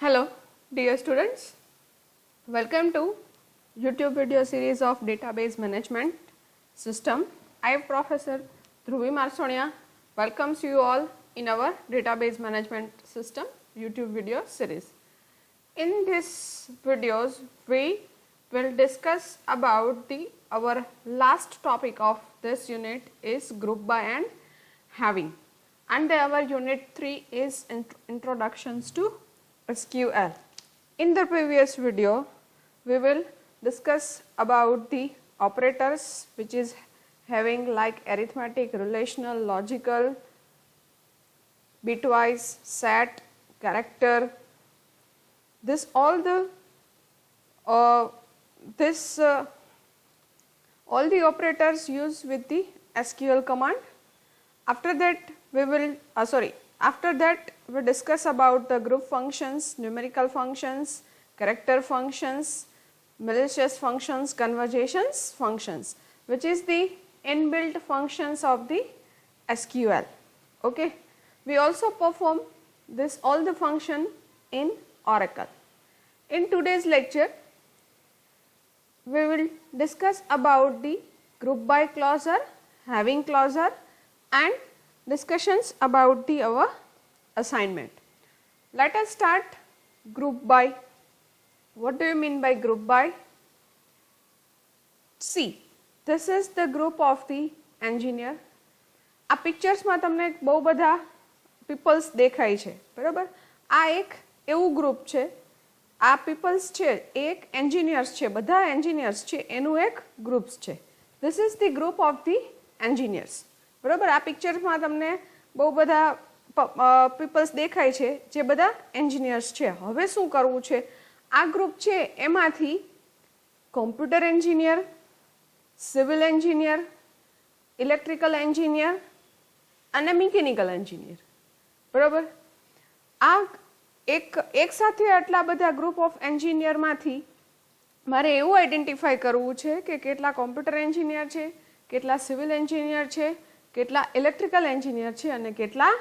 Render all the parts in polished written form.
Hello, dear students. Welcome to YouTube video series of Database Management System. I am Professor Dhruvi Marsonia. Welcomes you all in our Database Management System YouTube video series. In this videos, we will discuss about our last topic of this unit is group by and having, and our unit 3 is introductions to SQL. In the previous video, we will discuss about the operators which is having like arithmetic, relational, logical, bitwise, set, character. This all the all the operators used with the SQL command. After that we will after that we discuss about the group functions, numerical functions, character functions, malicious functions, conversations functions, which is the inbuilt functions of the SQL. Okay. We also perform this all the function in Oracle. In today's lecture, we will discuss about the group by clauser, having clauser, and discussions about our assignment. Let us start group by. What do you mean by group by? See, this is the group of the engineer. આ પિક્ચર્સમાં તમને બહુ બધા people's દેખાય છે, બરાબર? આ એક એવું ગ્રુપ છે, આ પીપલ્સ છે એ એક એન્જિનિયર્સ છે, બધા એન્જિનિયર્સ છે એનું એક ગ્રુપ્સ છે. This is the group of the engineers, બરાબર? આ પિક્ચર્સમાં તમને બહુ બધા પીપલ્સ દેખાય છે જે બધા એન્જિનિયર્સ છે. હવે શું કરવું છે? આ ગ્રુપ છે એમાંથી computer engineer, civil engineer, electrical engineer અને મિકેનિકલ એન્જિનિયર, બરાબર? આ એક સાથે આટલા બધા ગ્રુપ ઓફ એન્જિનિયરમાંથી મારે એવું આઈડેન્ટિફાઈ કરવું છે કે કેટલા કોમ્પ્યુટર એન્જિનિયર છે, કેટલા સિવિલ એન્જિનિયર છે, કેટલા ઇલેક્ટ્રિકલ એન્જિનિયર છે અને કેટલા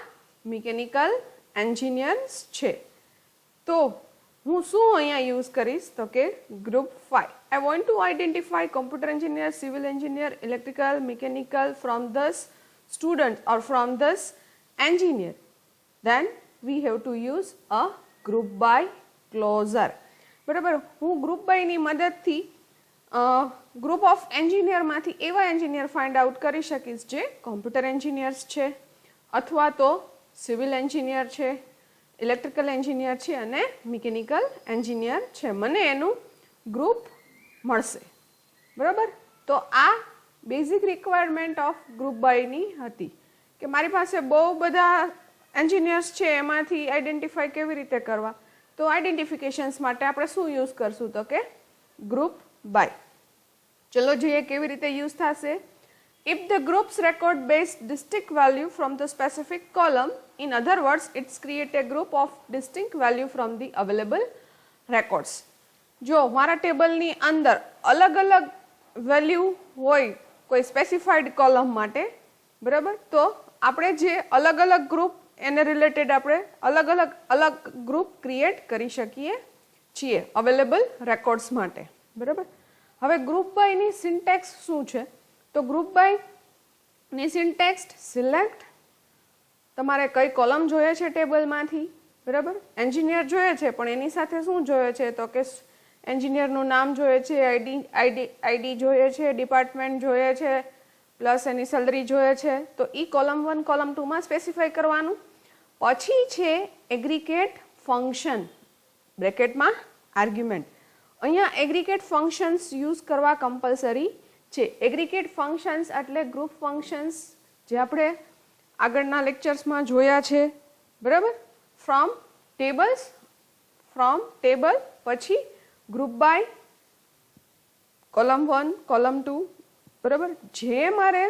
મિકેનિકલ એન્જિનિયર્સ છે. તો હું શું અહીંયા યુઝ કરીશ તો કે group 5. I want to identify computer engineer, civil engineer, electrical, mechanical from this student or from this engineer. Then we have to use a group by clauser. બરાબર? હું ગ્રુપ બાય ની મદદથી ગ્રુપ ઓફ એન્જિનિયરમાંથી એવા engineer find out કરી શકીશ જે computer engineers છે અથવા તો સિવિલ એન્જિનિયર છે, ઇલેક્ટ્રિકલ એન્જિનિયર છે અને મિકેનિકલ એન્જિનિયર છે. મને એનું ગ્રુપ મળશે, બરાબર? તો આ બેઝિક રિક્વાયરમેન્ટ ઓફ ગ્રુપ બાયની હતી કે મારી પાસે બહુ બધા એન્જિનિયર્સ છે, એમાંથી આઈડેન્ટિફાઈ કેવી રીતે કરવા? તો આઈડેન્ટિફિકેશન્સ માટે આપણે શું યુઝ કરશું તો કે ગ્રુપ બાય. ચલો જોઈએ કેવી રીતે યુઝ થશે. If the groups record base distinct value from the specific column, in other words, it's create a group of distinct value from the available records. જો મારા ટેબલની અંદર અલગ અલગ વેલ્યુ હોય કોઈ સ્પેસિફાઈડ કોલમ માટે, બરાબર? તો આપણે જે અલગ અલગ ગ્રુપ એને રિલેટેડ આપણે અલગ ગ્રુપ ક્રિએટ કરી શકીએ છીએ અવેલેબલ રેકોર્ડ્સ માટે, બરાબર? હવે ગ્રુપ બાયની સિન્ટેક્સ શું છે? તો ગ્રુપ બાયની સિન્ટેક્સ સિલેક્ટ, તમારે કઈ કોલમ જોઈએ છે ટેબલમાંથી, બરાબર? એન્જિનિયર જોઈએ છે પણ એની સાથે શું જોઈએ છે તો કે એન્જિનિયરનું નામ જોઈએ છે, આઈડી જોઈએ છે, ડિપાર્ટમેન્ટ જોઈએ છે, પ્લસ એની સેલરી જોઈએ છે. તો એ કોલમ 1 કોલમ 2માં સ્પેસિફાઈ કરવાનું. પછી છે એગ્રીગેટ ફંક્શન, બ્રેકેટમાં આર્ગ્યુમેન્ટ. અહીંયા એગ્રીગેટ ફંક્શન્સ યુઝ કરવા કમ્પલસરી છે. એગ્રીગેટ ફંક્શન્સ એટલે ગ્રુપ ફંક્શન્સ જે આપણે આગળના લેક્ચર્સમાં જોયા છે, બરાબર? ફ્રોમ ટેબલ પછી ગ્રુપ બાય, કોલમ 1 કોલમ 2, બરાબર? જે મારે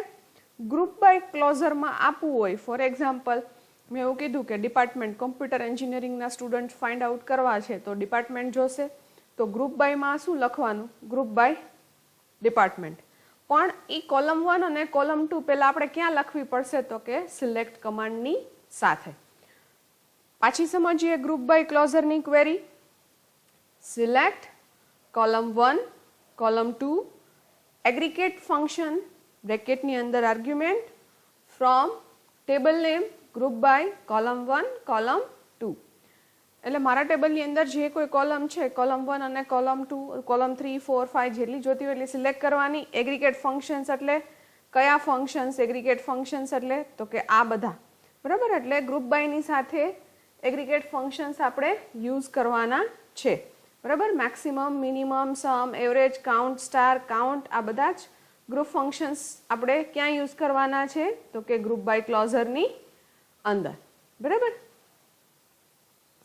ગ્રુપ બાય ક્લોઝરમાં આપવું હોય, ફોર એક્ઝામ્પલ મેં એવું કીધું કે ડિપાર્ટમેન્ટ કોમ્પ્યુટર એન્જિનિયરિંગના સ્ટુડન્ટ ફાઇન્ડ આઉટ કરવા છે તો ડિપાર્ટમેન્ટ જોશે, તો ગ્રુપ બાયમાં શું લખવાનું? Group by department. પણ એ કોલમ 1 અને કોલમ 2 પહેલાં આપણે ક્યાં લખવી પડશે તો કે સિલેક્ટ કમાન્ડની સાથે. પાછી સમજીએ ગ્રુપ બાય ક્લોઝરની query. Select column 1, column 2, aggregate function બ્રેકેટની અંદર argument from table name group by column 1, column 2. એટલે મારા ટેબલની અંદર જે કોઈ કોલમ છે, કોલમ 1 અને કોલમ 2, કોલમ 3, 4, 5 જેટલી જોતી હોય એટલી સિલેક્ટ કરવાની. એગ્રીગેટ ફંક્શન્સ એટલે કયા ફંક્શન્સ? એગ્રીગેટ ફંક્શન્સ એટલે તો કે આ બધા, બરાબર. એટલે ગ્રુપ બાયની સાથે એગ્રીગેટ ફંક્શન્સ આપણે યુઝ કરવાના છે, બરાબર. મેક્સિમમ, મિનિમમ, સમ, એવરેજ, કાઉન્ટ, સ્ટાર, કાઉન્ટ, આ બધા જ ગ્રુપ ફંક્શન્સ આપણે ક્યાં યુઝ કરવાના છે? તો કે ગ્રુપ બાય ક્લોઝરની અંદર, બરાબર.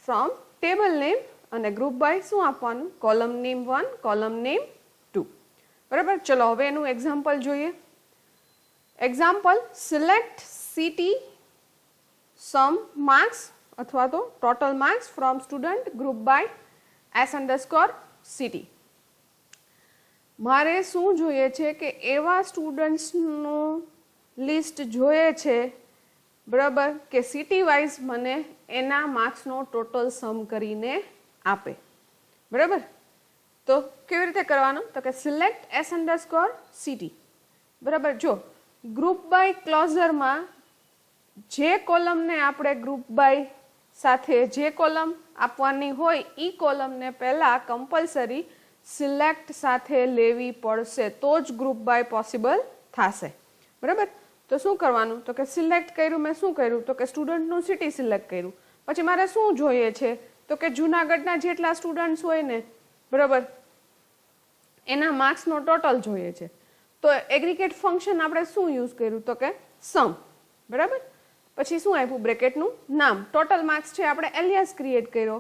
ફ્રોમ ટેબલ નેમ અને ગ્રુપ બાય શું આપવાનું? કોલમ નેમ 1, કોલમ નેમ 2, બરાબર. ચલો હવે એનું એક્ઝામ્પલ જોઈએ. Example, select city sum marks અથવા તો total marks from student group by s_city. મારે શું જોઈએ છે કે એવા સ્ટુડન્ટ્સનું લિસ્ટ જોઈએ છે, બરાબર, કે સિટી વાઇઝ મને એના માર્ક્સનો ટોટલ સમ કરીને આપે, બરાબર. તો કેવી રીતે કરવાનું? તો કે સિલેક્ટ s_city, બરાબર. જો ગ્રુપ બાય ક્લોઝરમાં જે કોલમને આપણે ગ્રુપ બાય સાથે જે કોલમ આપવાની હોય એ કોલમને પહેલાં કમ્પલસરી સિલેક્ટ સાથે લેવી પડશે, તો જ ગ્રુપ બાય પોસિબલ થશે, બરાબર. તો શું કરવાનું? તો કે સિલેક્ટ કર્યું. મેં શું કર્યું? તો કે સ્ટુડન્ટનું સિટી સિલેક્ટ કર્યું. પછી મારે શું જોઈએ છે? તો કે જુનાગઢના જેટલા સ્ટુડન્ટ્સ હોય ને, બરાબર, એના માર્ક્સનો ટોટલ જોઈએ છે. તો એગ્રીગેટ ફંક્શન આપણે શું યુઝ કર્યું? તો કે સમ, બરાબર. પછી શું આપ્યું? બ્રેકેટનું નામ. ટોટલ માર્ક્સ છે આપણે એલિયાસ ક્રિએટ કર્યો.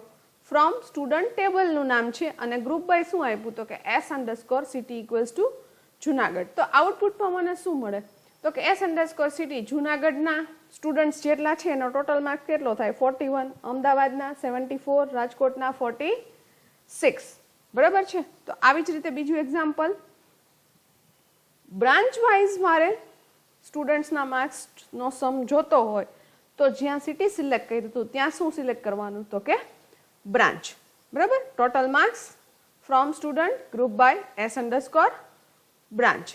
ફ્રોમ સ્ટુડન્ટ ટેબલનું નામ છે અને ગ્રુપ બાય શું આપ્યું? તો કે s_city ઇક્વલ્સ ટુ જુનાગઢ. તો આઉટપુટમાં મને શું મળે? તો કે s_city જુનાગઢના સ્ટુડન્ટ્સ જેટલા છે એનો ટોટલ માર્ક્સ કેટલો થાય? 41, અમદાવાદના 74, રાજકોટના 46, બરાબર છે. તો આવી જ રીતે બીજું એક્ઝામ્પલ, બ્રાન્ચ વાઇઝ મારે સ્ટુડન્ટ્સના માર્ક્સનો સમ જોતો હોય તો જ્યાં સિટી સિલેક્ટ કર્યું હતું ત્યાં શું સિલેક્ટ કરવાનું? તો કે બ્રાન્ચ, બરાબર. Total marks from student group by s_branch,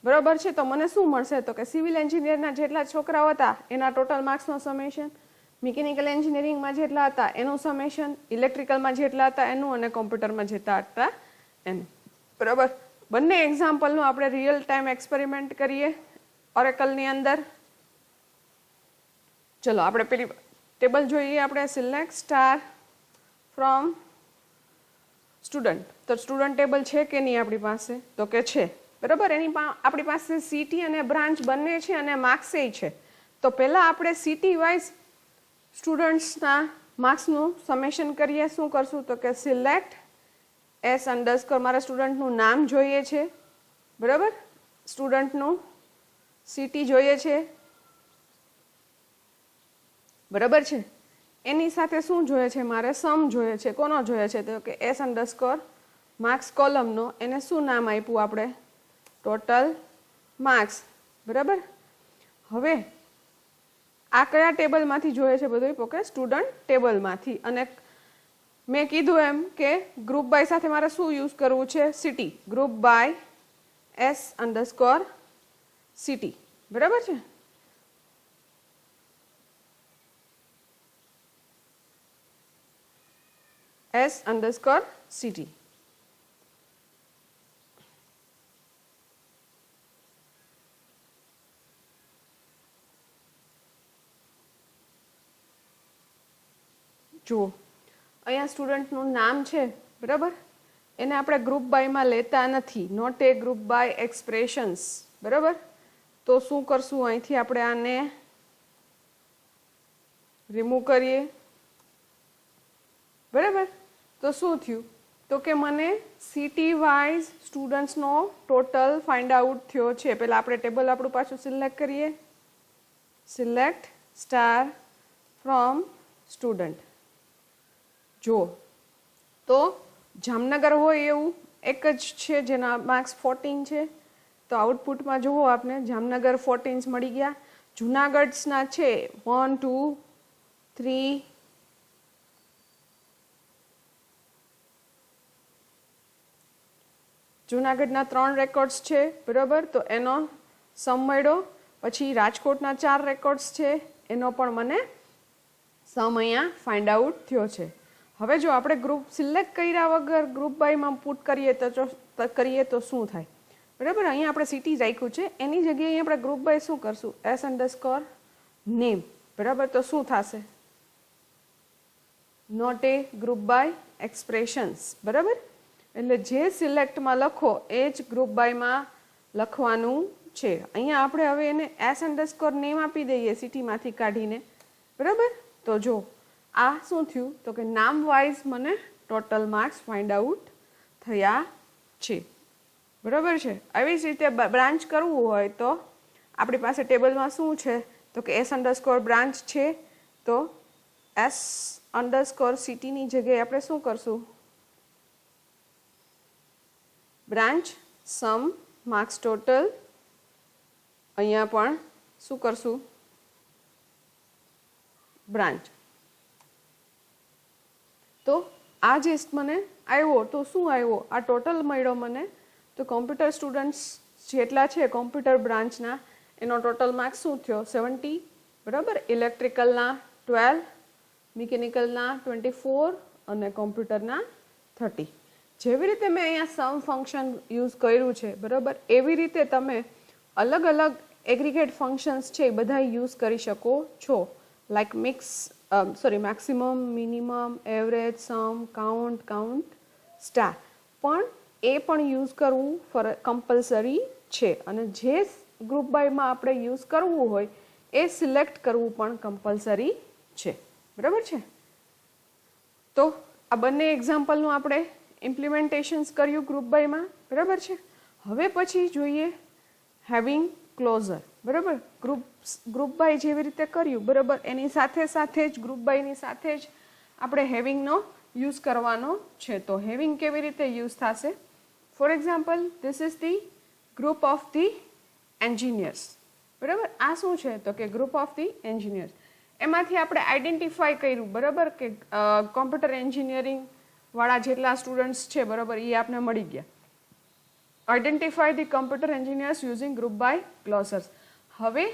બરાબર છે. તો મને શું મળશે? તો કે સિવિલ એન્જિનિયરના જેટલા છોકરાઓ હતા એના ટોટલ માર્ક્સનો સમેશન, મિકેનિકલ એન્જિનિયરિંગમાં જેટલા હતા એનું સમેશન, ઇલેક્ટ્રિકલમાં જેટલા હતા એનું અને કોમ્પ્યુટરમાં જેટલા હતા એનું, બરાબર. બંને એક્ઝામ્પલનું આપણે રિયલ ટાઈમ એક્સપેરિમેન્ટ કરીએ ઓરેકલની અંદર. ચલો આપણે પેલી ટેબલ જોઈએ. આપણે સિલેક્ટ સ્ટાર ફ્રોમ સ્ટુડન્ટ. તો સ્ટુડન્ટ ટેબલ છે કે નહીં આપણી પાસે? તો કે છે, બરાબર. આપણી પાસે સિટી અને બ્રાન્ચ બંને છે અને માર્ક્સ એ છે. તો પહેલાં આપણે સિટી વાઇઝ સ્ટુડન્ટ્સના માર્ક્સનું સમેશન કરીએ. શું કરશું? તો કે સિલેક્ટ s_, મારા સ્ટુડન્ટનું નામ જોઈએ છે, બરાબર. સ્ટુડન્ટનું સિટી જોઈએ છે, બરાબર છે. એની સાથે શું જોઈએ છે? મારે સમ જોઈએ છે. કોનો જોઈએ છે? તો કે s_, માર્ક્સ કોલમનો. એને શું નામ આપ્યું આપણે? ટોટલ માર્ક્સ, બરાબર. હવે આ કયા ટેબલમાંથી જોઈએ છે બધું? તો કે સ્ટુડન્ટ ટેબલમાંથી. અને મેં કીધું એમ કે ગ્રુપ બાય સાથે મારે શું યુઝ કરવું છે? સિટી. ગ્રુપ બાય s_city, બરાબર છે. s_city. જુઓ અહીંયા સ્ટુડન્ટનું નામ છે, બરાબર. એને આપણે ગ્રુપ બાયમાં લેતા નથી. Not a group by expressions, બરાબર. તો શું કરશું? અહીંથી આપણે આને રિમૂવ કરીએ, બરાબર. તો શું થયું? તો કે મને સિટી વાઇઝ સ્ટુડન્ટ્સનો ટોટલ ફાઇન્ડ આઉટ થયો છે. પહેલાં આપણે ટેબલ આપણું પાછું સિલેક્ટ કરીએ. Select star from student. જો તો જામનગર હોય એવું એક જ છે જેના માર્ક્સ 14 છે. તો આઉટપુટમાં જુઓ આપને જામનગર 14 મળી ગયા. જુનાગઢના છે 1, 2, 3, જુનાગઢના 3 રેકોર્ડ્સ છે, બરાબર, તો એનો સમ મળ્યો. પછી રાજકોટના 4 રેકોર્ડ્સ છે, એનો પણ મને સમ અહીંયા ફાઇન્ડ આઉટ થયો છે. હવે જો આપણે ગ્રુપ સિલેક્ટ કર્યા વગર ગ્રુપ બાયમાં પુટ કરીએ તો શું થાય, બરાબર. અહીંયા આપણે સિટી રાખ્યું છે, એની જગ્યાએ આપણે ગ્રુપ બાય શું કરશું, s_name, બરાબર. તો શું થશે, not a group by expressions, બરાબર. એટલે જે સિલેક્ટમાં લખો એ જ ગ્રુપ બાયમાં લખવાનું છે. અહીંયા આપણે હવે એને s_name આપી દઈએ સિટીમાંથી કાઢીને, બરાબર. તો જો આ શું થયું તો કે નામ વાઇઝ મને ટોટલ માર્ક્સ ફાઇન્ડ આઉટ થયા છે, બરાબર છે. આવી જ રીતે બ્રાન્ચ કરવું હોય તો આપણી પાસે ટેબલમાં શું છે તો કે s_branch છે, તો s_city ની જગ્યાએ આપણે શું કરશું, બ્રાન્ચ સમ માર્ક્સ ટોટલ, અહીંયા પણ શું કરશું, બ્રાન્ચ. તો આ જે મને આવ્યો તો શું આવ્યો, આ ટોટલ મળ્યો મને. તો કોમ્પ્યુટર સ્ટુડન્ટ્સ જેટલા છે કોમ્પ્યુટર બ્રાન્ચના એનો ટોટલ માર્ક્સ શું થયો 70, બરાબર. ઇલેક્ટ્રિકલના 12, મિકેનિકલના 24 અને કોમ્પ્યુટરના 30. જેવી રીતે મેં અહીંયા સમ ફંક્શન યુઝ કર્યું છે, બરાબર, એવી રીતે તમે અલગ અલગ એગ્રીગેટ ફંક્શન્સ છે એ બધા યુઝ કરી શકો છો. લાઈક મેક્સિમમ, મિનિમમ, એવરેજ, સમ, કાઉન્ટ, સ્ટાર. પણ એ પણ યુઝ કરવું કમ્પલસરી છે. અને જે ગ્રુપ બાયમાં આપણે યુઝ કરવું હોય એ સિલેક્ટ કરવું પણ કમ્પલસરી છે, બરાબર છે. તો આ બંને એક્ઝામ્પલનું આપણે ઇમ્પ્લિમેન્ટેશન્સ કર્યું ગ્રુપ બાયમાં, બરાબર છે. હવે પછી જોઈએ હેવિંગ ક્લોઝર, બરાબર. ગ્રુપ બાય જેવી રીતે કર્યું, બરાબર, એની સાથે જ ગ્રુપ બાયની સાથે જ આપણે હેવિંગનો યુઝ કરવાનો છે. તો હેવિંગ કેવી રીતે યુઝ થશે, for example this is the group of the engineers, બરાબર. આ શું છે તો કે ગ્રુપ ઓફ ધી એન્જિનિયર્સ. એમાંથી આપણે આઈડેન્ટિફાઈ કર્યું, બરાબર, કે કોમ્પ્યુટર એન્જિનિયરિંગ વાળા જેટલા સ્ટુડન્ટ્સ છે, બરાબર, એ આપને મળી ગયા. Identify the computer engineers using group by clauses. હવે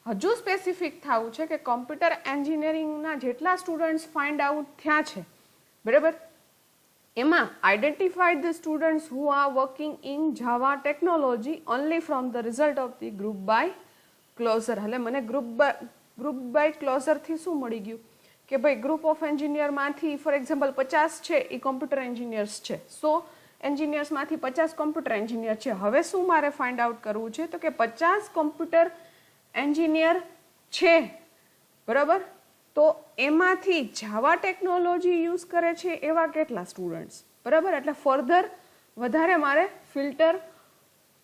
હજુ સ્પેસિફિક થવું છે કે કોમ્પ્યુટર એન્જિનિયરિંગના જેટલા સ્ટુડન્ટ્સ ફાઇન્ડ આઉટ થયા છે, બરાબર, એમાં identify the students who are working in Java technology only from the result of the group by clause. એટલે મને ગ્રુપ બાય ક્લોઝરથી શું મળી ગયું કે ભાઈ ગ્રુપ ઓફ એન્જિનિયરમાંથી ફોર એક્ઝામ્પલ 50 છે એ કોમ્પ્યુટર એન્જિનિયર્સ છે, 100 એન્જિનિયર્સમાંથી 50 કોમ્પ્યુટર એન્જિનિયર છે. હવે શું મારે ફાઇન્ડ આઉટ કરવું છે તો કે 50 કોમ્પ્યુટર એન્જિનિયર છે, બરાબર, તો એમાંથી જાવા ટેકનોલોજી યુઝ કરે છે એવા કેટલા સ્ટુડન્ટ્સ, બરાબર. એટલે ફર્ધર વધારે મારે ફિલ્ટર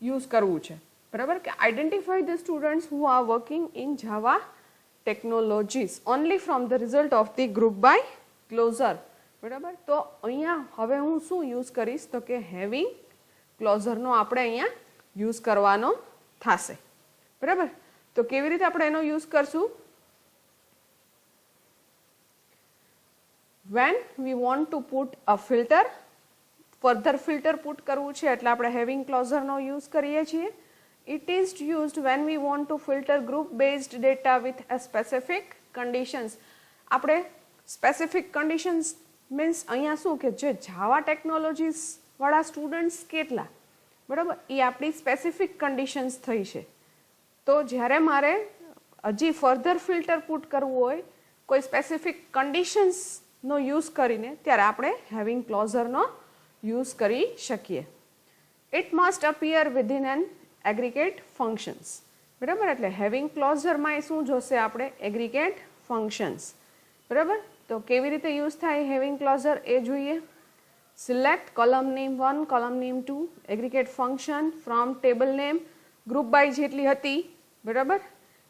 યુઝ કરવું છે, બરાબર, કે identify the students who are working in Java technologies only from the result of the group by clause, બરાબર. તો અહીંયા હવે હું શું યુઝ કરીશ તો કે હેવિંગ ક્લોઝરનો આપણે અહીંયા યુઝ કરવાનો થશે, બરાબર. તો કેવી રીતે આપણે એનો યુઝ કરશું, when we want to put a filter, further filter put કરવું છે એટલે આપણે હેવિંગ ક્લોઝરનો યુઝ કરીએ છીએ. It is used when we want to filter group based data with a specific conditions. આપણે સ્પેસિફિક કન્ડિશન્સ મીન્સ અહીંયા શું કે જે જાવા ટેકનોલોજીસ વાળા સ્ટુડન્ટ્સ કેટલા, બરાબર, એ આપણી સ્પેસિફિક કન્ડિશન્સ થઈ છે. તો જ્યારે મારે હજી ફર્ધર ફિલ્ટર પુટ કરવું હોય કોઈ સ્પેસિફિક કન્ડિશન્સનો યુઝ કરીને ત્યારે આપણે હેવિંગ ક્લોઝરનો યુઝ કરી શકીએ. It must appear within an aggregate functions, બરાબર. એટલે હેવિંગ ક્લોઝરમાં શું જોશે આપણે એગ્રીગેટ ફંક્શન્સ, બરાબર. તો કેવી રીતે યુઝ થાય હેવિંગ ક્લોઝર એ જોઈએ. Select column name 1, column name 2, aggregate function from table name. Group by જેટલી હતી, બરાબર,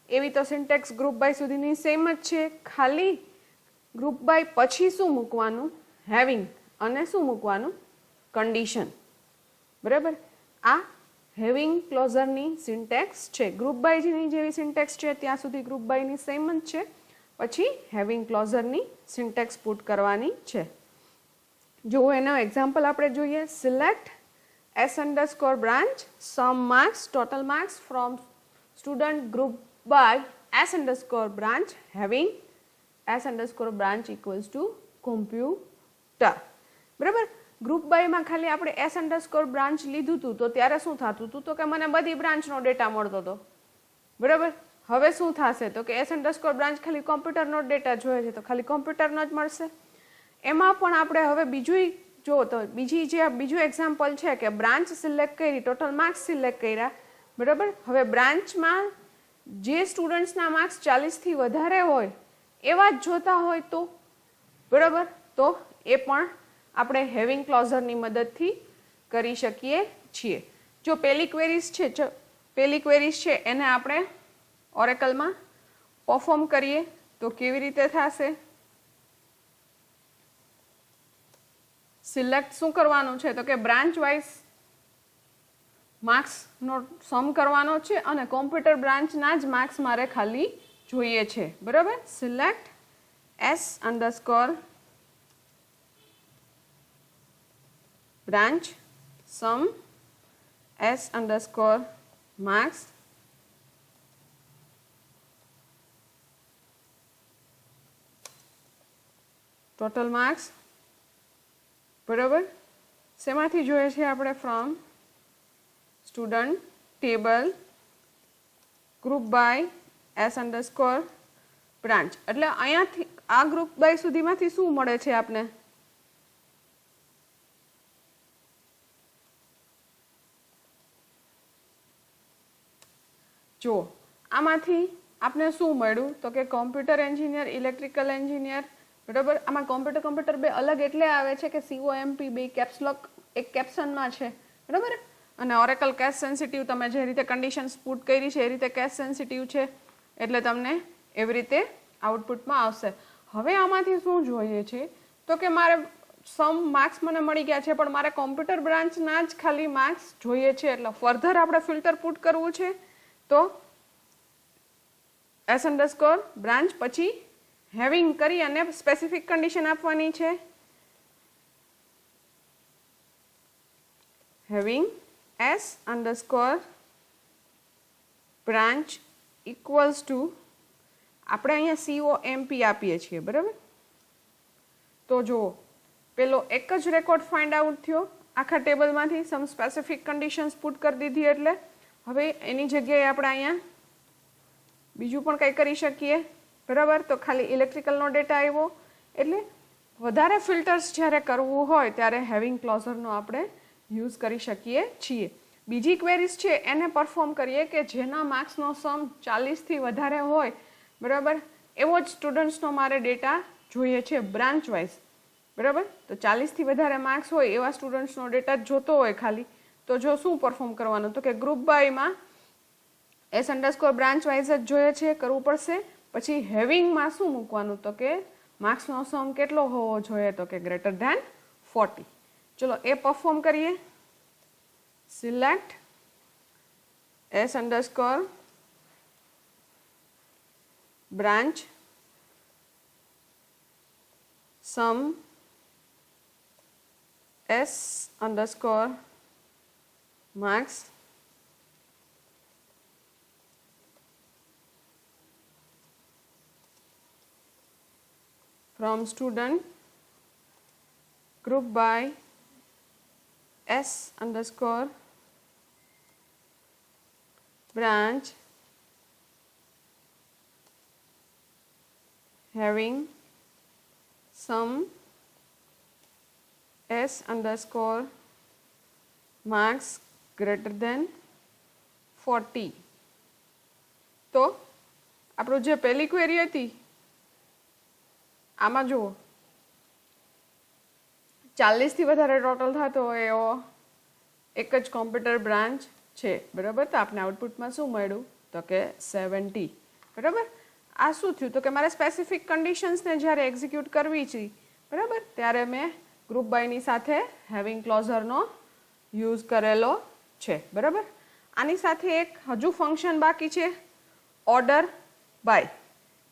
એવી તો સિન્ટેક્સ ગ્રુપ બાય સુધીની સેમ જ છે. ખાલી ગ્રુપ બાય પછી શું મૂકવાનું, હેવિંગ, અને શું મૂકવાનું, કન્ડિશન, બરાબર. આ હેવિંગ ક્લોઝરની સિન્ટેક્સ છે. ગ્રુપ બાયની જેવી સિન્ટેક્સ છે ત્યાં સુધી ગ્રુપ બાયની સેમ જ છે, પછી હેવિંગ ક્લોઝરની સિન્ટેક્સ પુટ કરવાની છે. જો એનો એક્ઝામ્પલ આપણે જોઈએ, select S underscore branch sum marks total marks from student group by S underscore branch having S underscore branch equals to computer. બરાબર. ગ્રુપ બાયમાં ખાલી આપણે S underscore branch લીધું હતું તો ત્યારે શું થતું હતું તો કે મને બધી બ્રાન્ચનો ડેટા મળતો હતો. બરાબર. હવે શું થશે તો કે S underscore branch ખાલી કોમ્પ્યુટરનો ડેટા જોઈએ છે તો ખાલી કોમ્પ્યુટરનો જ મળશે. એમાં પણ આપણે હવે બીજું જો તો બીજું એક્ઝામ્પલ છે કે બ્રાન્ચ સિલેક્ટ કરી ટોટલ માર્ક્સ સિલેક્ટ કર્યા. બરાબર. હવે બ્રાન્ચમાં જે સ્ટુડન્ટ્સના માર્ક્સ 40થી વધારે હોય એવા જ જોતા હોય તો બરાબર તો એ પણ આપણે હેવિંગ ક્લોઝરની મદદથી કરી શકીએ છીએ. જો પેલી ક્વેરીઝ છે એને આપણે ઓરેકલમાં પરફોર્મ કરીએ તો કેવી રીતે થશે. સિલેક્ટ શું કરવાનું છે તો કે બ્રાન્ચ વાઇઝ માર્ક્સનો સમ કરવાનો છે અને કોમ્પ્યુટર બ્રાન્ચના જ માર્ક્સ મારે ખાલી જોઈએ છે. બરાબર. Select S underscore branch sum S underscore marks total marks. બરાબર. શેમાંથી જોઈએ છે આપણે from student table group by S underscore branch. એટલે અહીંયાથી આ ગ્રુપ બાય સુધીમાંથી શું મળે છે આપને જો આમાંથી આપને શું મળ્યું તો કે કોમ્પ્યુટર એન્જિનિયર ઇલેક્ટ્રિકલ એન્જિનિયર. બરાબર. આમાં કોમ્પ્યુટર બે અલગ એટલે આવે છે કે COMP બે કેપ્સલોક એક કેપ્શનમાં છે. બરાબર. અને ઓરેકલ કેસ સેન્સિટિવ તમે જે રીતે કન્ડિશન્સ પુટ કરી છે એ રીતે કેસ સેન્સિટિવ છે એટલે તમને એવી રીતે આઉટપુટમાં આવશે. હવે આમાંથી શું જોઈએ છે તો કે મારે સમ માર્ક્સ મને મળી ગયા છે પણ મારે કોમ્પ્યુટર બ્રાન્ચના જ ખાલી માર્ક્સ જોઈએ છે એટલે ફર્ધર આપણે ફિલ્ટર પુટ કરવું છે તો S underscore branch પછી હેવિંગ કરી અને સ્પેસિફિક કન્ડિશન આપવાની છે. Having S underscore branch equals to આપણે અહીંયા COMP આપીએ છીએ. બરાબર. તો જુઓ પેલો એક જ રેકોર્ડ ફાઇન્ડ આઉટ થયો આખા ટેબલમાંથી સમ સ્પેસિફિક કન્ડિશન્સ પુટ કરી દીધી એટલે હવે એની જગ્યાએ આપણે અહીંયા બીજું પણ કંઈ કરી શકીએ. બરાબર. તો ખાલી ઇલેક્ટ્રિકલનો ડેટા આવ્યો એટલે વધારે ફિલ્ટર્સ જ્યારે કરવું હોય ત્યારે હેવિંગ ક્લોઝરનો આપણે યુઝ કરી શકીએ છીએ. બીજી ક્વેરીઝ છે એને પરફોર્મ કરીએ કે જેના માર્ક્સનો સમ 40થી વધારે હોય. બરાબર. એવો જ સ્ટુડન્ટ્સનો મારે ડેટા જોઈએ છે બ્રાન્ચ વાઇઝ. બરાબર. તો 40થી વધારે માર્ક્સ હોય એવા સ્ટુડન્ટ્સનો ડેટા જોતો હોય ખાલી તો જો શું પરફોર્મ કરવાનું તો કે ગ્રુપ બાયમાં S underscore branch વાઇઝ જ જોઈએ છે કરવું પડશે. પછી હેવિંગમાં શું મૂકવાનું તો કે માર્ક્સનો સમ કેટલો હોવો જોઈએ તો કે ગ્રેટર ધેન 40. ચલો એ પરફોર્મ કરીએ. Select S underscore branch sum S underscore marks from student group by S underscore branch having some S underscore marks greater than 40. તો આપણું જે પહેલી ક્વેરી હતી આમાં જુઓ 40થી વધારે ટોટલ થતો હોય એવો એક જ કોમ્પ્યુટર બ્રાન્ચ છે. બરાબર. તો આપણે આઉટપુટમાં શું મળ્યું તો કે 70. બરાબર. આ શું થયું તો કે મારે સ્પેસિફિક કન્ડિશન્સને જ્યારે એક્ઝિક્યુટ કરવી છે બરાબર ત્યારે મેં ગ્રુપ બાયની સાથે હેવિંગ ક્લોઝરનો યુઝ કરેલો છે. બરાબર. આની સાથે એક હજુ ફંક્શન બાકી છે ઓર્ડર બાય.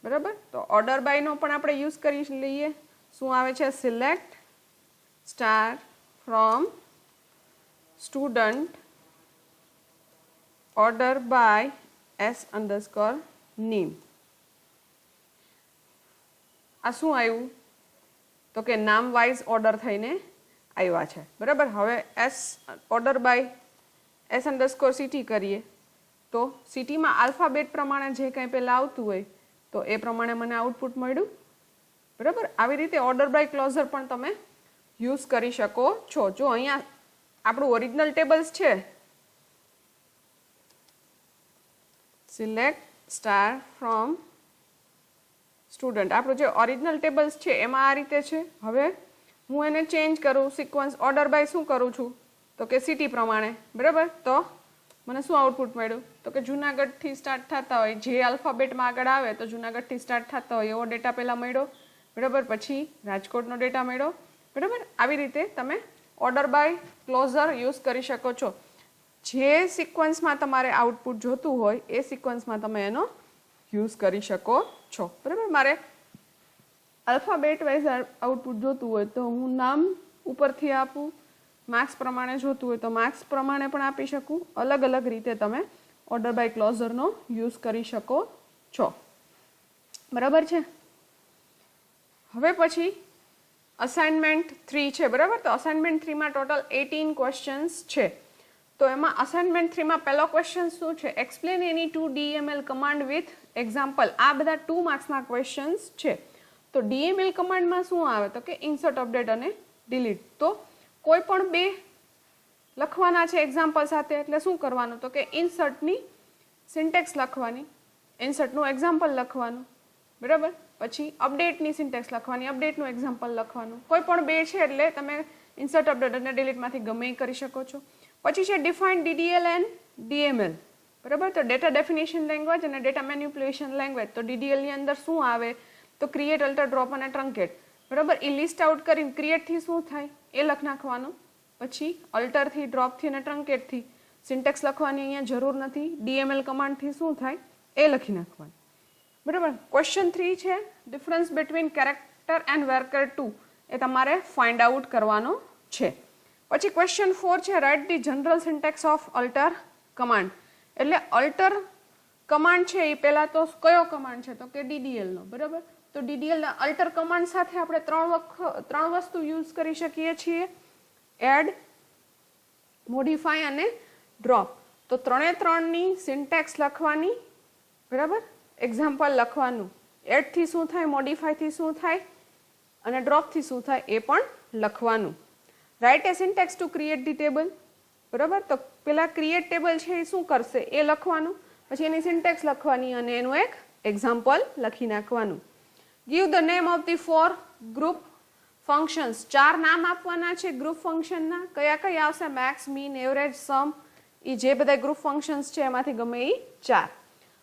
બરાબર. તો ઓર્ડર બાયનો પણ આપણે યુઝ કરી લઈએ. શું આવે છે select star from student order by s_name. આ શું આવ્યું તો કે નામ વાઇઝ ઓર્ડર થઈને આવ્યા છે બરાબર. હવે ઓર્ડર બાય s_ct કરીએ તો સિટીમાં આલ્ફાબેટ પ્રમાણે જે કંઈ પહેલાં આવતું હોય તો એ પ્રમાણે મને આઉટપુટ મળ્યું બરાબર. આવી રીતે ઓર્ડર બાય ક્લોઝર પણ તમે યુઝ કરી શકો છો. જો અહીંયા આપણું ઓરિજિનલ ટેબલ્સ છે, સિલેક્ટ સ્ટાર ફ્રોમ સ્ટુડન્ટ, આપણું જે ઓરિજિનલ ટેબલ્સ છે એમાં આ રીતે છે. હવે હું એને ચેન્જ કરું, સિક્વન્સ ઓર્ડર બાય શું કરું છું તો કે સિટી પ્રમાણે બરાબર. તો મને શું આઉટપુટ મળ્યું તો કે જુનાગઢથી સ્ટાર્ટ થતા હોય જે આલ્ફાબેટમાં આગળ આવે તો જુનાગઢથી સ્ટાર્ટ થતા હોય એવો ડેટા પહેલાં મળ્યો બરાબર. પછી રાજકોટનો ડેટા મળ્યો બરાબર. આવી રીતે તમે ઓર્ડર બાય ક્લોઝર યુઝ કરી શકો છો. જે સિક્વન્સમાં તમારે આઉટપુટ જોતું હોય એ સિક્વન્સમાં તમે એનો યુઝ કરી શકો છો બરાબર. મારે આલ્ફાબેટ વાઇઝ આઉટપુટ જોતું હોય તો હું નામ ઉપરથી આપું, માર્ક્સ પ્રમાણે જોતું હોય તો માર્ક્સ પ્રમાણે પણ આપી શકું. અલગ અલગ રીતે તમે ઓર્ડર બાય ક્લોઝરનો યુઝ કરી શકો છો બરાબર છે. હવે પછી અસાઇનમેન્ટ 3 છે બરાબર. તો અસાઇનમેન્ટ 3માં ટોટલ 18 ક્વેશ્ચન્સ છે. તો એમાં અસાઇનમેન્ટ 3માં પહેલો ક્વેશ્ચન શું છે, explain any 2 DML command with example. આ બધા 2 માર્ક્સના ક્વેશ્ચન્સ છે. તો DML કમાન્ડમાં શું આવે તો કે ઇન્સર્ટ, અપડેટ અને ડિલીટ. તો કોઈ પણ બે લખવાના છે એક્ઝામ્પલ સાથે એટલે શું કરવાનું તો કે ઇન્સર્ટની સિન્ટેક્સ લખવાની, ઇન્સર્ટનું એક્ઝામ્પલ લખવાનું બરાબર. પછી અપડેટની સિન્ટેક્સ લખવાની, અપડેટનું એક્ઝામ્પલ લખવાનું. કોઈ પણ બે છે એટલે તમે ઇન્સર્ટ, અપડેટ અને ડિલીટમાંથી ગમે એ કરી શકો છો. પછી છે ડિફાઇન DDL એન્ડ DML બરાબર. તો ડેટા ડેફિનેશન લેંગ્વેજ અને ડેટા મેન્યુપ્યુલેશન લેંગ્વેજ. તો DDL ની અંદર શું આવે તો ક્રિએટ, અલ્ટર, ડ્રોપ અને ટ્રંકેટ બરાબર. એ લિસ્ટ આઉટ કરીને ક્રિએટથી શું થાય એ લખ નાખવાનું. પછી અલ્ટરથી, ડ્રોપથી અને ટ્રંકેટથી સિન્ટેક્સ લખવાની અહીંયા જરૂર નથી. DML કમાન્ડથી શું થાય એ લખી નાખવાનું બરાબર. ક્વેશ્ચન 3 છે difference between character and varchar 2 એ તમારે ફાઇન્ડ આઉટ કરવાનો છે. પછી ક્વેશ્ચન 4 છે write the general syntax of alter command. એટલે અલ્ટર કમાન્ડ છે એ પહેલા તો કયો કમાન્ડ છે તો કે DDL નો બરાબર. તો DDL ના અલ્ટર કમાન્ડ સાથે આપણે ત્રણ વસ્તુ યુઝ કરી શકીએ છીએ, એડ, મોડિફાય અને ડ્રોપ. તો ત્રણની સિન્ટેક્સ લખવાની બરાબર, એક્ઝામ્પલ લખવાનું, એડથી શું થાય, મોડિફાયથી શું થાય અને ડ્રોપથી શું થાય એ પણ લખવાનું. Write a syntax to create the table બરાબર. તો પેલા ક્રિએટ ટેબલ છે એ શું કરશે એ લખવાનું, પછી એની સિન્ટેક્સ લખવાની અને એનું એક એક્ઝામ્પલ લખી નાખવાનું. Give the name of the 4 group functions. 4 નામ આપવાના છે ગ્રુપ ફંક્શનના. કયા કયા આવશે મેક્સ, મીન, એવરેજ, સમ, એ જે બધા ગ્રુપ ફંક્શન્સ છે એમાંથી ગમે એ 4.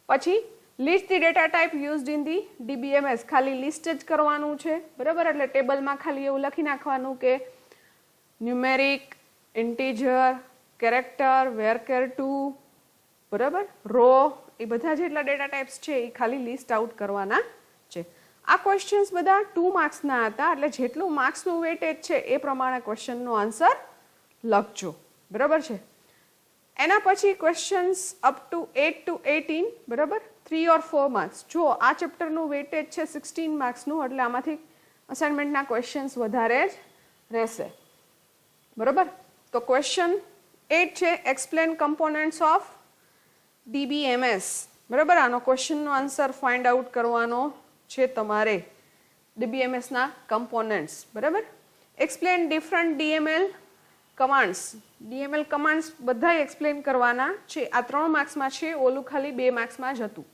પછી list the data type used in the DBMS. ખાલી લિસ્ટ જ કરવાનું છે બરાબર. એટલે ટેબલમાં ખાલી એવું લખી નાખવાનું કે ન્યુમેરિક, ઇન્ટીજર, કેરેક્ટર, વેરકેર 2 બરાબર, રો, એ બધા જેટલા ડેટા ટાઈપ્સ છે એ ખાલી લિસ્ટ આઉટ કરવાના છે. આ ક્વેશ્ચન્સ બધા 2 માર્ક્સના હતા એટલે જેટલું માર્ક્સનું વેટેજ છે એ પ્રમાણે ક્વેશ્ચનનો આન્સર લખજો બરાબર છે. એના પછી ક્વેશ્ચન્સ અપ ટુ 8 to 18 બરાબર, 3 or 4 માર્ક્સ. જો આ ચેપ્ટરનું વેટેજ છે 16 માર્ક્સનું એટલે આમાંથી અસાઇનમેન્ટના ક્વેશ્ચન્સ વધારે જ રહેશે બરાબર. તો ક્વેશ્ચન 8 છે એક્સપ્લેન કમ્પોનન્ટ્સ ઓફ DBMS બરાબર. આનો ક્વેશ્ચનનો આન્સર ફાઇન્ડ આઉટ કરવાનો છે તમારે. DBMSના કમ્પોનન્ટ્સ બરાબર. Explain different DML commands. DML commands બધા એક્સપ્લેન કરવાના છે. આ 3 માર્ક્સમાં છે, ઓલું ખાલી 2 માર્ક્સમાં જ હતું.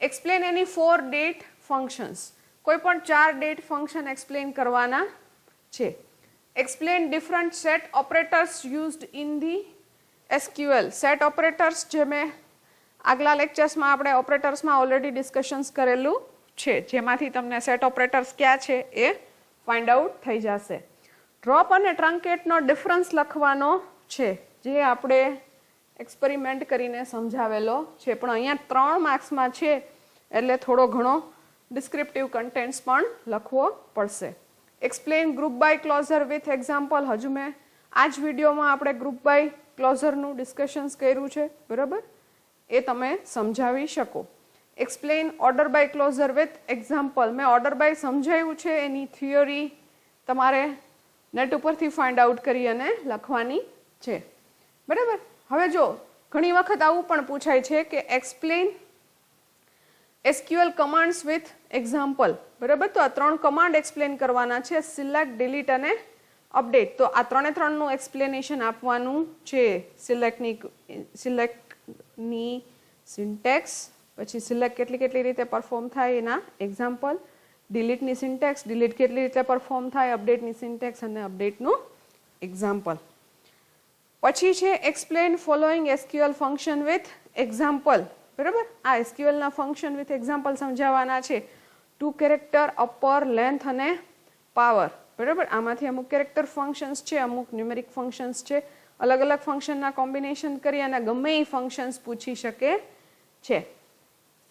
એક્સપ્લેન એની 4 ડેટ ફંક્શન્સ. કોઈ પણ 4 ડેટ ફંક્શન એક્સપ્લેન કરવાના છે. Explain different set operators used in the SQL. Set operators જે મેં આગલા લેક્ચર્સમાં આપણે ઓપરેટર્સમાં ઓલરેડી ડિસ્કશન્સ કરેલું છે, જેમાંથી તમને સેટ ઓપરેટર્સ ક્યાં છે એ ફાઇન્ડ આઉટ થઈ જશે. ડ્રોપ અને ટ્રંકેટનો ડિફરન્સ લખવાનો છે જે આપણે એક્સપેરિમેન્ટ કરીને સમજાવેલો છે, પણ અહીંયા 3 માર્ક્સમાં છે એટલે થોડો ઘણો ડિસ્ક્રિપ્ટિવ કન્ટેન્ટ્સ પણ લખવો પડશે. Explain group by clause with example. હજુ મેં આ જ વિડીયોમાં આપણે ગ્રુપ બાય ક્લોઝરનું ડિસ્કશન્સ કર્યું છે, બરાબર, એ તમે સમજાવી શકો. Explain order by clause with example. મેં ઓર્ડર બાય સમજાવ્યું છે, એની થિયરી તમારે નેટ ઉપરથી ફાઇન્ડ આઉટ કરી અને લખવાની છે, બરાબર. હવે જો ઘણી વખત આવું પણ પૂછાય છે કે explain SQL commands with example, બરાબર. તો આ 3 કમાન્ડ એક્સપ્લેન કરવાના છે, સિલેક્ટ, ડિલીટ અને અપડેટ. તો આ 3 એક્સપ્લેનેશન આપવાનું છે. સિલેક્ટની સિન્ટેક્સ, પછી સિલેક્ટ કેટલી રીતે પરફોર્મ થાય એના એક્ઝામ્પલ, ડિલીટની સિન્ટેક્સ, ડિલીટ કેટલી રીતે પરફોર્મ થાય, અપડેટની સિન્ટેક્સ અને અપડેટનું એક્ઝામ્પલ. પછી છે explain following SQL function with example, બરાબર. આ SQL ના ફંક્શન વિથ એક્ઝામ્પલ સમજાવવાના છે. 2 કેરેક્ટર, અપર, લેન્થ અને પાવર, બરાબર. આમાંથી અમુક કેરેક્ટર ફંક્શન્સ છે, અમુક ન્યુમેરિક ફંક્શન્સ છે. અલગ અલગ ફંક્શનના કોમ્બિનેશન કરી અને ગમે એ ફંક્શન્સ પૂછી શકે છે.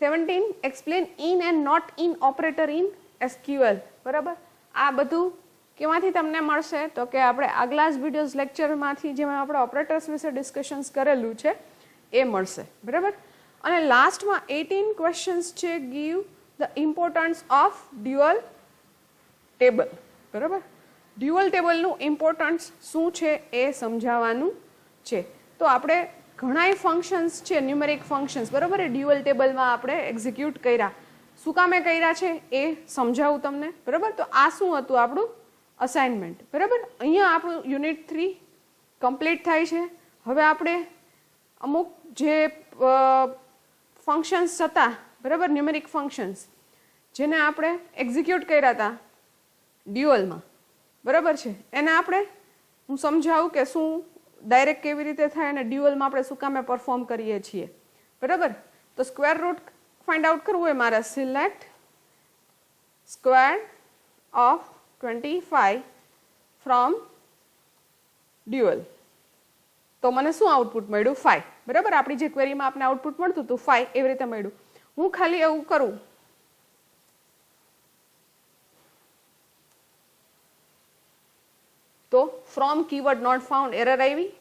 17 explain in and not in operator in SQL, બરાબર. આ બધું કેમાંથી તમને મળશે તો કે આપણે આગલા જ વિડીયોઝ લેક્ચરમાંથી જેમાં આપણે ઓપરેટર્સ વિશે ડિસ્કશન્સ કરેલું છે એ મળશે, બરાબર. અને લાસ્ટમાં 18 ક્વેશ્ચન્સ છે, give the importance of dual table, બરાબર. ડ્યુઅલ ટેબલનું ઇમ્પોર્ટન્સ શું છે એ સમજાવવાનું છે. તો આપણે ઘણાય ફંક્શન્સ છે, ન્યુમેરિક ફંક્શન્સ, બરાબર, એ ડ્યુઅલ ટેબલમાં આપણે એક્ઝિક્યુટ કર્યા. શું કામે કર્યા છે એ સમજાવું તમને, બરાબર. તો આ શું હતું આપણું અસાઇનમેન્ટ, બરાબર. અહીંયા આપણું યુનિટ 3 કમ્પ્લીટ થાય છે. હવે આપણે અમુક જે ફંક્શન્સ હતા, બરાબર, ન્યુમેરિક ફંક્શન્સ જેને આપણે એક્ઝિક્યુટ કર્યા હતા ડ્યુઅલમાં, બરાબર છે, એને આપણે હું સમજાવું કે શું ડાયરેક્ટ કેવી રીતે થાય અને ડ્યુઅલમાં આપણે શું કામે પરફોર્મ કરીએ છીએ, બરાબર. તો સ્ક્વેર રૂટ ફાઇન્ડ આઉટ કરવું હોય મારે, select square of 25 from dual. તો મને શું આઉટપુટ મળ્યું? 5, બરાબર. આપણી જે ક્વેરીમાં આપણે આઉટપુટ મળતું હતું 5, એવી રીતે મળ્યું. હું ખાલી એવું કરું તો from keyword not found error આવી,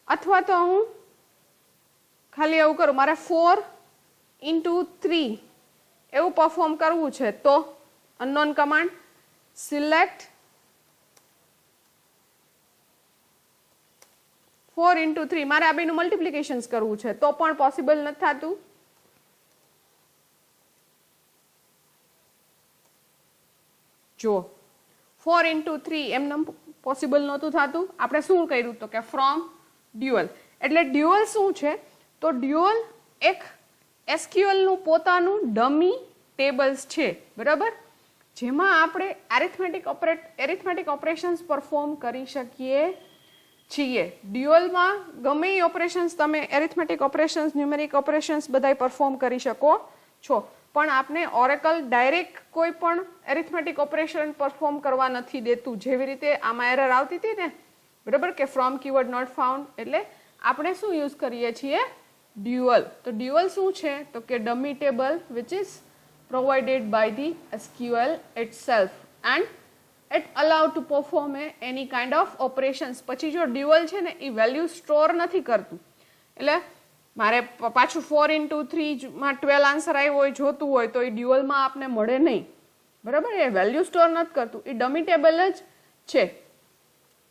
અથવા તો હું ખાલી એવું કરું મારે 4 × 3 એવું પરફોર્મ કરવું છે તો અનનોન કમાન્ડ સિલેક્ટ 4 × 3 મારે આ બેનું મલ્ટિપ્લિકેશન્સ કરવું છે તો પણ પોસિબલ નથી થતું. જો 4 × 3 એમને પોસિબલ નહોતું થતું. આપણે શું કર્યું તો કે ફ્રોમ ડ્યુઅલ. એટલે ડ્યુઅલ શું છે તો ડ્યુઅલ એક SQL નું પોતાનું ડમી ટેબલ્સ છે, બરાબર, જેમાં આપણે એરિથમેટિક ઓપરેશન્સ પરફોર્મ કરી શકીએ છીએ. ડ્યુઅલમાં ગમે એ ઓપરેશન્સ તમે એરિથમેટિક ઓપરેશન્સ, ન્યુમેરિક ઓપરેશન્સ બધાય પરફોર્મ કરી શકો છો, પણ આપને ઓરેકલ ડાયરેક્ટ કોઈ પણ એરિથમેટિક ઓપરેશન પરફોર્મ કરવા નથી દેતું. જેવી રીતે આમાં એરર આવતી હતી ને, બરાબર, કે ફ્રોમ કીવર્ડ નોટ ફાઉન્ડ, એટલે આપણે શું યુઝ કરીએ છીએ? ડ્યુઅલ. તો ડ્યુઅલ શું છે તો કે dummy table which is provided by the SQL itself and it allowed to perform any kind of operations. પછી જો ડ્યુઅલ છે ને એ વેલ્યુ સ્ટોર નથી કરતું, એટલે મારે પાછું 4 × 3 માં 12 આન્સર આવ્યો હોય જોતું હોય તો એ ડ્યુઅલમાં આપને મળે નહીં, બરાબર. એ વેલ્યુ સ્ટોર નથી કરતું, એ ડમી ટેબલ જ છે.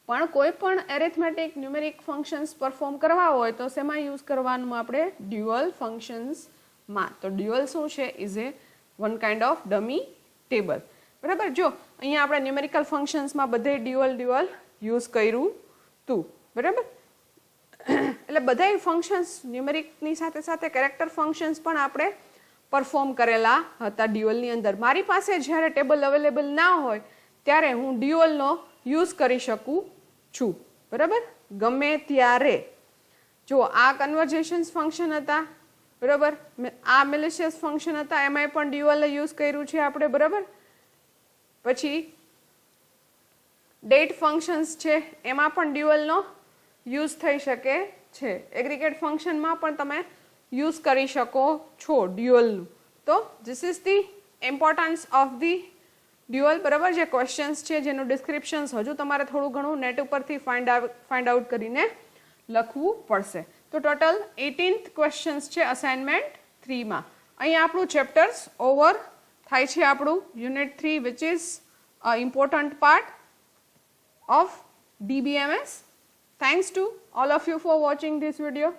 પણ કોઈ પણ એરિથમેટિક ન્યુમેરિક ફંક્શન્સ પરફોર્મ કરવા હોય તો શેમાં યુઝ કરવાનું આપણે? ડ્યુઅલ ફંક્શન્સમાં. તો ડ્યુઅલ શું છે? Is A one kind of dummy table, બરાબર. જો અહીંયા આપણે ન્યુમેરિકલ ફંક્શન્સમાં બધે ડ્યુઅલ યુઝ કર્યું હતું, બરાબર. એટલે બધા ફંક્શન્સ ન્યુમેરિકની સાથે સાથે કેરેક્ટર ફંક્શન્સ પણ આપણે પરફોર્મ કરેલા હતા ડ્યુઅલની અંદર. મારી પાસે જ્યારે ટેબલ અવેલેબલ ના હોય ત્યારે હું ડ્યુઅલનો યુઝ કરી શકું છું, બરાબર, ગમે ત્યારે. જો આ કન્વર્ઝેશન્સ ફંક્શન હતા, બરાબર, આ મેલિશિયસ ફંક્શન હતા, એમાંય પણ ડ્યુઅલ યુઝ કર્યું છે આપણે, બરાબર. પછી ડેટ ફંક્શન્સ છે એમાં પણ ડ્યુઅલનો યુઝ થઈ શકે છે. એગ્રીગેટ ફંક્શનમાં પણ તમે યુઝ કરી શકો છો ડ્યુઅલનું. તો this is the importance of the dual બરાબર જે ક્વેશ્ચન્સ છે જેનું ડિસ્ક્રિપ્શન્સ હજુ તમારે થોડું ઘણું નેટ ઉપરથી ફાઇન્ડ આઉટ કરીને લખવું પડશે. તો ટોટલ 18th ક્વેશ્ચન્સ છે અસાઇનમેન્ટ 3માં. અહીંયા આપણું ચેપ્ટર્સ ઓવર થાય છે આપણું unit 3 which is important part of DBMS. Thanks to all of you for watching this video.